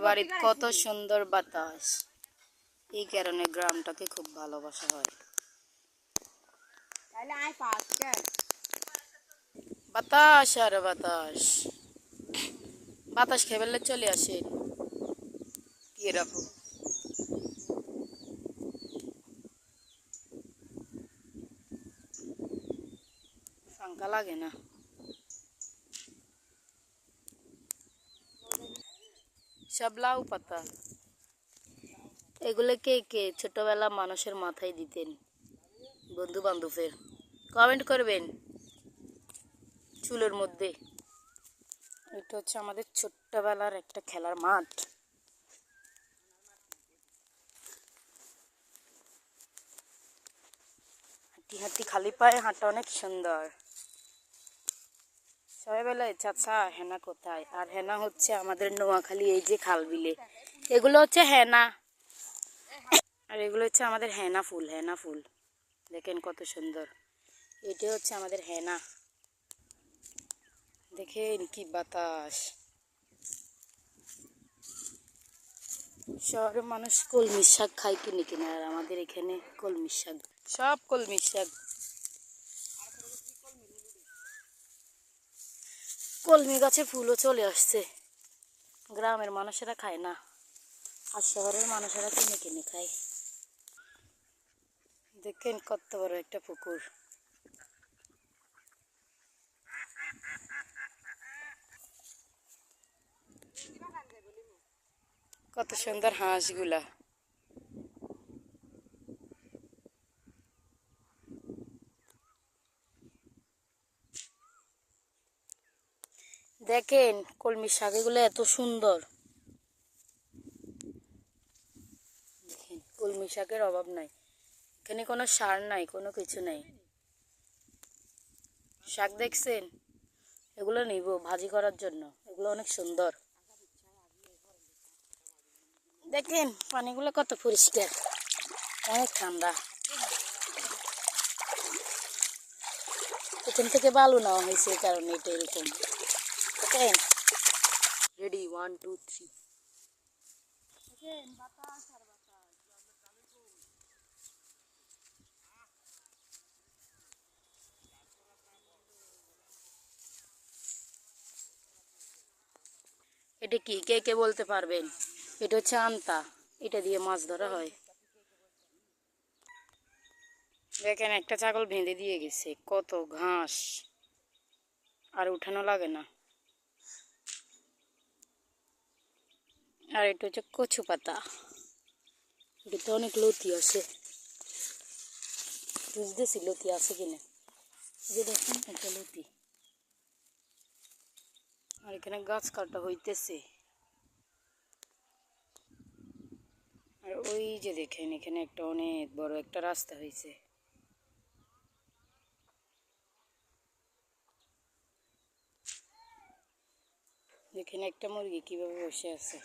বাড়ির কত সুন্দর বাতাস, এই কারণে গ্রামটাকে খুব ভালোবাসা হয়। বাতাস আর বাতাস, বাতাস খেয়ে ফেললে চলে আসে কি রাখো, ফাঙ্কা লাগে না। সব লাউ পাতা, এগুলো কে কে ছোটবেলা মানুষের মাথায় দিতেন বন্ধু বান্ধবের? কমেন্ট করবেন চুলের মধ্যে। এটা হচ্ছে আমাদের ছোট্টবেলার একটা খেলার মাঠ। হাঁটি হাঁটি খালি পায়ে হাঁটা অনেক সুন্দর। সবাই বলে চাচা হেনা কোথায়? আর হেনা হচ্ছে আমাদের নোয়াখালী এই যে খাল বিলে, এগুলো হচ্ছে হেনা। আর এগুলো হচ্ছে আমাদের হেনা ফুল, হেনা ফুল দেখেন কত সুন্দর। এটা হচ্ছে আমাদের হেনা, দেখেন কি বাতাস। শহরের মানুষ কলমি শাক খায় কিনে কিনে, আর আমাদের এখানে কলমি শাক, সব কলমি শাক। কলমি গাছের ফুলও চলে আসছে, গ্রামের মানুষেরা খায় না, আর শহরের মানুষেরা কিনে কিনে খায়। দেখেন কত বড় একটা পুকুর। কত সুন্দর হাঁসগুলা। দেখেন কলমি শাকগুলো এত সুন্দর। দেখেন কলমি শাকের অভাব নাই, এখানে কোনো সার নাই, কোনো কিছু নাই। শাক দেখছেন? এগুলো নিব ভাজি করার জন্য, এগুলো অনেক সুন্দর। দেখেন পানিগুলো কত পরিষ্কার, অনেক ঠান্ডা। এখান থেকে বালু নেওয়া হয়েছে, এই কারণে এটা এরকম। দেখেন রেডি 1 2 3। দেখেন বাতাস আর বাতাস। এটা কি কে কে বলতে পারবেন? এটা হচ্ছে আন্তা, এটা দিয়ে মাছ ধরা হয়। দেখেন একটা ছাগল বেঁধে দিয়ে গেছে, কত ঘাস, আর উঠানো লাগে না। আর এটা হচ্ছে কচু পাতা, এটাতে অনেক লতি আছে, বুঝতেছি লতি আছে কিনা। যে দেখেন একটা লতি। আর এখানে গাছ কাটা হইতেছে। আর ওই যে দেখেন এখানে একটা অনেক বড় একটা রাস্তা হয়েছে। দেখেন একটা মুরগি কিভাবে বসে আছে।